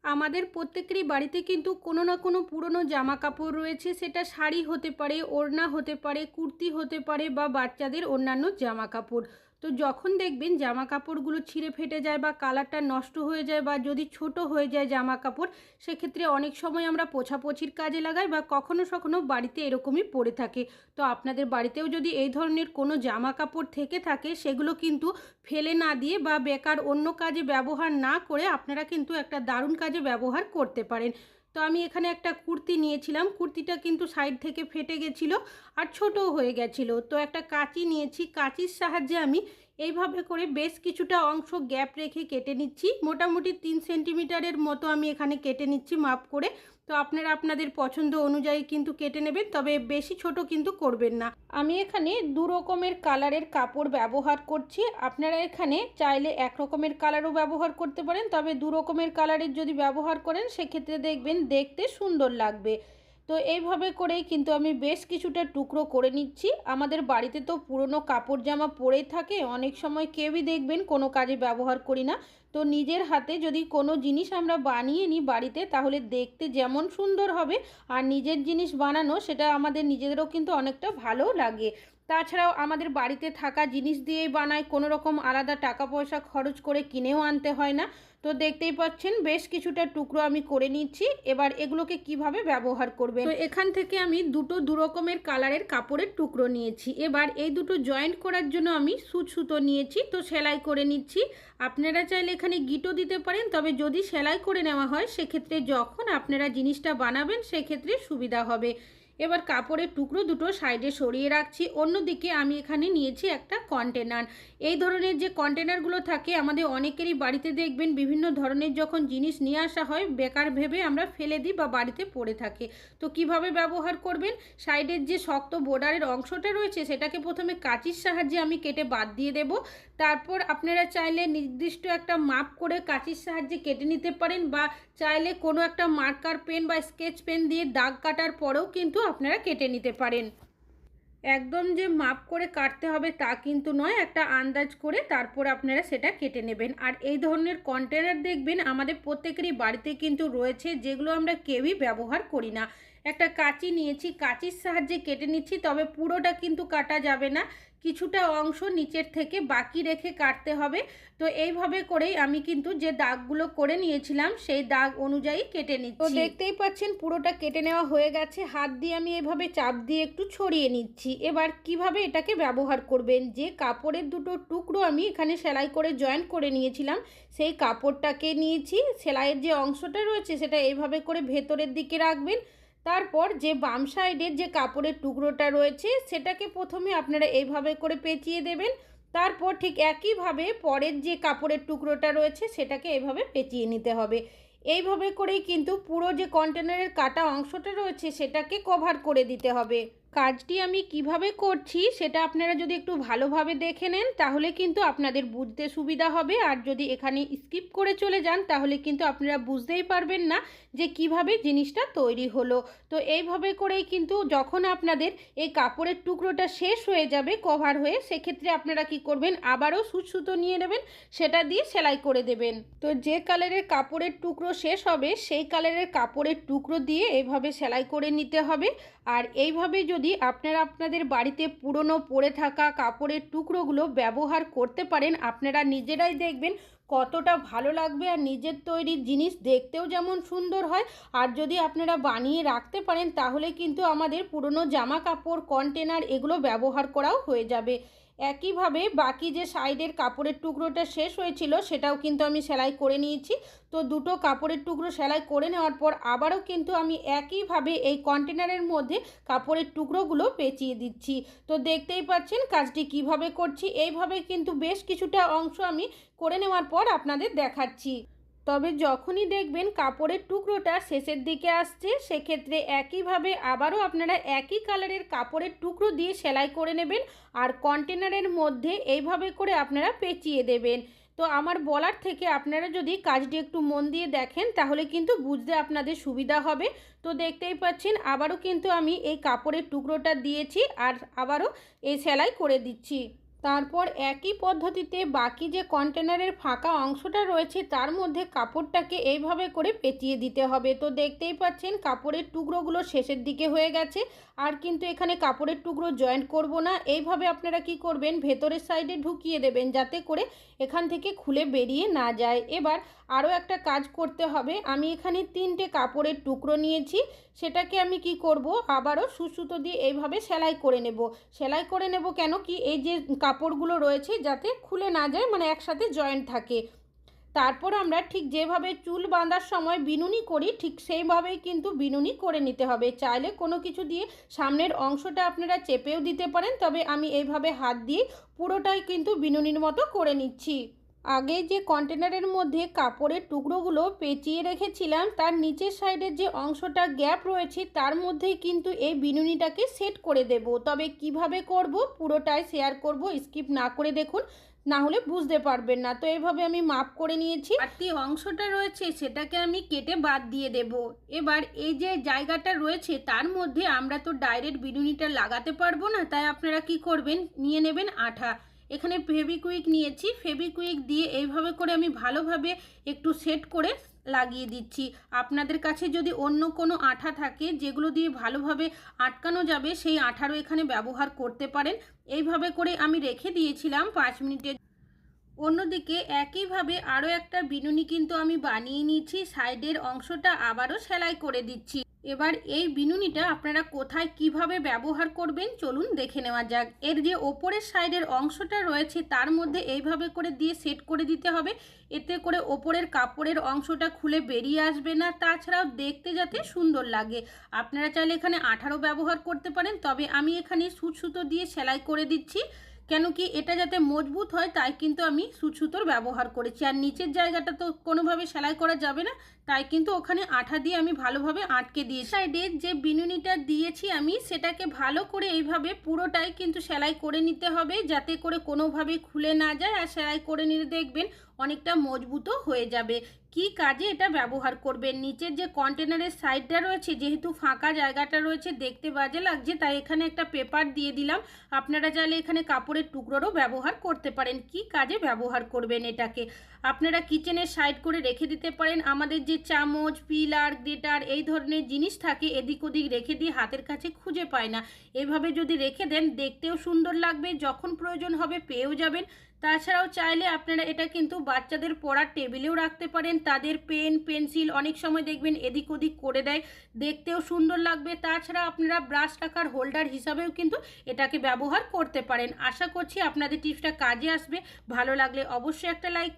আমাদের প্রত্যেকেরই বাড়িতে কিন্তু কোনো না কোনো পুরনো জামা কাপড় রয়েছে। সেটা শাড়ি হতে পারে, ওড়না হতে পারে, কুর্তি হতে পারে বা বাচ্চাদের অন্যান্য জামা কাপড়। তো যখন দেখবেন জামা কাপড়গুলো ছিঁড়ে ফেটে যায় বা কালারটা নষ্ট হয়ে যায় বা যদি ছোট হয়ে যায় জামা কাপড়, সেক্ষেত্রে অনেক সময় আমরা পোছাপছির কাজে লাগাই বা কখনো কখনো বাড়িতে এরকমই পড়ে থাকে। তো আপনাদের বাড়িতেও যদি এই ধরনের কোনো জামা কাপড় থেকে থাকে, সেগুলো কিন্তু ফেলে না দিয়ে বা বেকার অন্য কাজে ব্যবহার না করে আপনারা কিন্তু একটা দারুণ কাজে ব্যবহার করতে পারেন। তো আমি এখানে একটা কুর্তি নিয়েছিলাম, কুর্তিটা কিন্তু সাইড থেকে ফেটে গেছিলো আর ছোটও হয়ে গেছিলো। তো একটা কাঁচি নিয়েছি, কাঁচির সাহায্যে আমি এইভাবে করে বেশ কিছুটা অংশ গ্যাপ রেখে কেটে নিচ্ছি। মোটামুটি 3 সেন্টিমিটারের মতো আমি এখানে কেটে নিচ্ছি মাপ করে। তো আপনারা আপনাদের পছন্দ অনুযায়ী কিন্তু কেটে নেবেন, তবে বেশি ছোট কিন্তু করবেন না। আমি এখানে দু রকমের কালারের কাপড় ব্যবহার করছি। আপনারা এখানে চাইলে এক রকমের কালারও ব্যবহার করতে পারেন, তবে দু রকমের কালারের যদি ব্যবহার করেন সেক্ষেত্রে দেখবেন দেখতে সুন্দর লাগবে। তো এইভাবে করেই কিন্তু আমি বেশ কিছুটা টুকরো করে নিচ্ছি। আমাদের বাড়িতে তো পুরনো কাপড় জামা পরেই থাকে, অনেক সময় কেউই দেখবেন কোনো কাজে ব্যবহার করি না। তো নিজের হাতে যদি কোনো জিনিস আমরা বানিয়ে নিই বাড়িতে, তাহলে দেখতে যেমন সুন্দর হবে আর নিজের জিনিস বানানো সেটা আমাদের নিজেদেরও কিন্তু অনেকটা ভালো লাগে। তাছাড়াও আমাদের বাড়িতে থাকা জিনিস দিয়েই বানায়, কোনো রকম আলাদা টাকা পয়সা খরচ করে কিনেও আনতে হয় না। তো দেখতেই পাচ্ছেন বেশ কিছুটা টুকরো আমি করে নিচ্ছি। এবার এগুলোকে কিভাবে ব্যবহার করবেন, তো এখান থেকে আমি দু রকমের কালারের কাপড়ের টুকরো নিয়েছি। এবার এই দুটো জয়েন্ট করার জন্য আমি সুতো নিয়েছি, তো সেলাই করে নিচ্ছি। আপনারা চাইলে এখানে গিটও দিতে পারেন, তবে যদি সেলাই করে নেওয়া হয় সেক্ষেত্রে যখন আপনারা জিনিসটা বানাবেন সেক্ষেত্রে সুবিধা হবে। এবার কাপড়ের টুকরো দুটো সাইডে সরিয়ে রাখছি। অন্যদিকে আমি এখানে নিয়েছি একটা কন্টেনার। এই ধরনের যে কন্টেনারগুলো থাকে আমাদের অনেকেরই বাড়িতে দেখবেন বিভিন্ন ধরনের যখন জিনিস নিয়ে আসা হয় বেকার ভেবে আমরা ফেলে দিই বা বাড়িতে পড়ে থাকে। তো কিভাবে ব্যবহার করবেন, সাইডের যে শক্ত বর্ডারের অংশটা রয়েছে সেটাকে প্রথমে কাঁচির সাহায্যে আমি কেটে বাদ দিয়ে দেব। তারপর আপনারা চাইলে নির্দিষ্ট একটা মাপ করে কাঁচির সাহায্যে কেটে নিতে পারেন, বা চাইলে কোনো একটা মার্কার পেন বা স্কেচ পেন দিয়ে দাগ কাটার পরেও কিন্তু আপনারা কেটে নিতে পারেন। একদম যে মাপ করে কাটতে হবে তা কিন্তু নয়, একটা আন্দাজ করে তারপর আপনারা সেটা কেটে নেবেন। আর এই ধরনের কন্টেনার দেখবেন আমাদের প্রত্যেকেরই বাড়িতে কিন্তু রয়েছে, যেগুলো আমরা কেউই ব্যবহার করি না। একটা কাঁচি নিয়েছি, কাঁচির সাহায্যে কেটে নিচ্ছি, তবে পুরোটা কিন্তু কাটা যাবে না, কিছুটা অংশ নিচের থেকে বাকি রেখে কাটতে হবে। তো এইভাবে করেই আমি কিন্তু যে দাগগুলো করে নিয়েছিলাম সেই দাগ অনুযায়ী কেটে নিচ্ছি। তো দেখতেই পাচ্ছেন পুরোটা কেটে নেওয়া হয়ে গেছে। হাত দিয়ে আমি এভাবে চাপ দিয়ে একটু ছড়িয়ে নিচ্ছি। এবার কিভাবে এটাকে ব্যবহার করবেন, যে কাপড়ের দুটো টুকরো আমি এখানে সেলাই করে জয়েন করে নিয়েছিলাম সেই কাপড়টাকে নিয়েছি, সেলাইয়ের যে অংশটা রয়েছে সেটা এইভাবে করে ভেতরের দিকে রাখবেন। তারপর যে বাম সাইডের যে কাপড়ের টুকরোটা রয়েছে সেটাকে প্রথমে আপনারা এইভাবে করে পেঁচিয়ে দেবেন। তারপর ঠিক একইভাবে পরের যে কাপড়ের টুকরোটা রয়েছে সেটাকে এভাবে পেঁচিয়ে নিতে হবে। এইভাবে করেই কিন্তু পুরো যে কন্টেনারের কাটা অংশটা রয়েছে সেটাকে কভার করে দিতে হবে। কাজটি আমি কিভাবে করছি সেটা আপনারা যদি একটু ভালোভাবে দেখে নেন তাহলে কিন্তু আপনাদের বুঝতে সুবিধা হবে, আর যদি এখানে স্কিপ করে চলে যান তাহলে কিন্তু আপনারা বুঝতেই পারবেন না যে কিভাবে জিনিসটা তৈরি হলো। তো এইভাবে করেই কিন্তু যখন আপনাদের এই কাপড়ের টুকরোটা শেষ হয়ে যাবে কভার হয়ে, সেক্ষেত্রে আপনারা কি করবেন, আবারও সুতো নিয়ে নেবেন, সেটা দিয়ে সেলাই করে দেবেন। তো যে কালারের কাপড়ের টুকরো শেষ হবে সেই কালারের কাপড়ের টুকরো দিয়ে এইভাবে সেলাই করে নিতে হবে। আর এইভাবে যদি আপনারা আপনাদের বাড়িতে পুরনো পড়ে থাকা কাপড়ের টুকরোগুলো ব্যবহার করতে পারেন, আপনারা নিজেরাই দেখবেন কতটা ভালো লাগবে, আর নিজের তৈরি জিনিস দেখতেও যেমন সুন্দর হয়, আর যদি আপনারা বানিয়ে রাখতে পারেন তাহলে কিন্তু আমাদের পুরনো জামা কাপড় কন্টেনার এগুলো ব্যবহার করাও হয়ে যাবে। একইভাবে বাকি যে সাইডের কাপড়ের টুকরোটা শেষ হয়েছিল সেটাও কিন্তু আমি সেলাই করে নিয়েছি। তো দুটো কাপড়ের টুকরো সেলাই করে নেওয়ার পর আবারও কিন্তু আমি একইভাবে এই কন্টেনারের মধ্যে কাপড়ের টুকরোগুলো পেঁচিয়ে দিচ্ছি। তো দেখতেই পাচ্ছেন কাজটি কিভাবে করছি। এইভাবে কিন্তু বেশ কিছুটা অংশ আমি করে নেওয়ার পর আপনাদের দেখাচ্ছি। তবে যখনই দেখবেন কাপড়ের টুকরোটা শেষের দিকে আসছে সেক্ষেত্রে একইভাবে আবারও আপনারা একই কালারের কাপড়ের টুকরো দিয়ে সেলাই করে নেবেন, আর কন্টেনারের মধ্যে এইভাবে করে আপনারা পেঁচিয়ে দেবেন। তো আমার বলার থেকে আপনারা যদি কাজটি একটু মন দিয়ে দেখেন তাহলে কিন্তু বুঝতে আপনাদের সুবিধা হবে। তো দেখতেই পাচ্ছেন আবারও কিন্তু আমি এই কাপড়ের টুকরোটা দিয়েছি আর আবারও এই সেলাই করে দিচ্ছি। তারপর একই পদ্ধতিতে বাকি যে কন্টেনারের ফাঁকা অংশটা রয়েছে তার মধ্যে কাপড়টাকে এইভাবে করে পেঁচিয়ে দিতে হবে। তো দেখতেই পাচ্ছেন কাপড়ের টুকরোগুলো শেষের দিকে হয়ে গেছে, আর কিন্তু এখানে কাপড়ের টুকরো জয়েন্ট করব না। এইভাবে আপনারা কি করবেন, ভেতরের সাইডে ঢুকিয়ে দেবেন যাতে করে এখান থেকে খুলে বেরিয়ে না যায়। এবার আরও একটা কাজ করতে হবে। আমি এখানে 3টে কাপড়ের টুকরো নিয়েছি, সেটাকে আমি কি করব, আবারও সুতো দিয়ে এইভাবে সেলাই করে নেব। সেলাই করে নেব কেন কি, এই যে কাপড়গুলো রয়েছে যাতে খুলে না যায়, মানে একসাথে জয়েন্ট থাকে। তারপর আমরা ঠিক যেভাবে চুল বাঁধার সময় বিনুনি করি ঠিক সেইভাবেই কিন্তু বিনুনি করে নিতে হবে। চাইলে কোনো কিছু দিয়ে সামনের অংশটা আপনারা চেপেও দিতে পারেন, তবে আমি এইভাবে হাত দিয়ে পুরোটাই কিন্তু বিনুনির মতো করে নিচ্ছি। আগে যে কন্টেনারের মধ্যে কাপড়ের টুকরোগুলো পেঁচিয়ে রেখেছিলাম তার নিচের সাইডের যে অংশটা গ্যাপ রয়েছে তার মধ্যেই কিন্তু এই বিনুনিটাকে সেট করে দেব। তবে কিভাবে করব পুরোটাই শেয়ার করব, স্কিপ না করে দেখুন, না হলে বুঝতে পারবেন না। তো এইভাবে আমি মাপ করে নিয়েছি, বাড়তি অংশটা রয়েছে সেটাকে আমি কেটে বাদ দিয়ে দেব। এবার এই যে জায়গাটা রয়েছে তার মধ্যে আমরা তো ডাইরেক্ট বিনুনিটা লাগাতে পারবো না, তাই আপনারা কি করবেন, নিয়ে নেবেন আঠা। এখানে ফেভিকুইক নিয়েছি, ফেভিকুইক দিয়ে এইভাবে করে আমি ভালোভাবে একটু সেট করে লাগিয়ে দিচ্ছি। আপনাদের কাছে যদি অন্য কোনো আঠা থাকে যেগুলো দিয়ে ভালোভাবে আটকানো যাবে সেই আঠারও এখানে ব্যবহার করতে পারেন। এইভাবে করে আমি রেখে দিয়েছিলাম 5 মিনিটের। অন্যদিকে একইভাবে আরও একটা বিনুনি কিন্তু আমি বানিয়ে নিয়েছি, সাইডের অংশটা আবারও সেলাই করে দিচ্ছি। এবার এই বিনুনিটা আপনারা কোথায় কিভাবে ব্যবহার করবেন চলুন দেখে নেওয়া যাক। এর যে ওপরের সাইডের অংশটা রয়েছে তার মধ্যে এইভাবে করে দিয়ে সেট করে দিতে হবে, এতে করে ওপরের কাপড়ের অংশটা খুলে বেরিয়ে আসবে না, তাছাড়াও দেখতে যাতে সুন্দর লাগে। আপনারা চাইলে এখানে আঠারও ব্যবহার করতে পারেন, তবে আমি এখানে সুতো দিয়ে সেলাই করে দিচ্ছি কেন কি এটা যাতে মজবুত হয়, তাই কিন্তু আমি সুতোর ব্যবহার করেছি। আর নিচের জায়গাটা তো কোনোভাবে সেলাই করা যাবে না, তাই কিন্তু ওখানে আঠা দিয়ে আমি ভালোভাবে আটকে দিয়েছি। সাইডে যে বিনুনিটা দিয়েছি আমি সেটাকে ভালো করে এইভাবে পুরোটাই কিন্তু সেলাই করে নিতে হবে যাতে করে কোনোভাবে খুলে না যায়, আর সেলাই করে নিলে দেখবেন অনেকটা মজবুতও হয়ে যাবে। কি কাজে এটা ব্যবহার করবেন, নিচের যে কন্টেনারের সাইডটা রয়েছে যেহেতু ফাঁকা জায়গাটা রয়েছে দেখতে বাজে লাগছে, তাই এখানে একটা পেপার দিয়ে দিলাম। আপনারা চাইলে এখানে কাপড়ের টুকরোরও ব্যবহার করতে পারেন। কি কাজে ব্যবহার করবেন এটাকে, আপনারা কিচেনের সাইড করে রেখে দিতে পারেন। আমাদের যে চামচ, পিলার, গ্রেটার এই ধরনের জিনিস থাকে এদিক ওদিক রেখে দিয়ে হাতের কাছে খুঁজে পায় না, এভাবে যদি রেখে দেন দেখতেও সুন্দর লাগবে, যখন প্রয়োজন হবে পেয়েও যাবেন। তাছাড়াও চাইলে আপনারা এটা কিন্তু বাচ্চাদের পড়ার টেবিলেও রাখতে পারেন, তাদের পেন পেন্সিল অনেক সময় দেখবেন এদিক ওদিক করে দেয়, দেখতেও সুন্দর লাগবে। তাছাড়া আপনারা ব্রাশ রাখার হোল্ডার হিসাবেও কিন্তু এটাকে ব্যবহার করতে পারেন। আশা করছি আপনাদের টিপসটা কাজে আসবে। ভালো লাগলে অবশ্যই একটা লাইক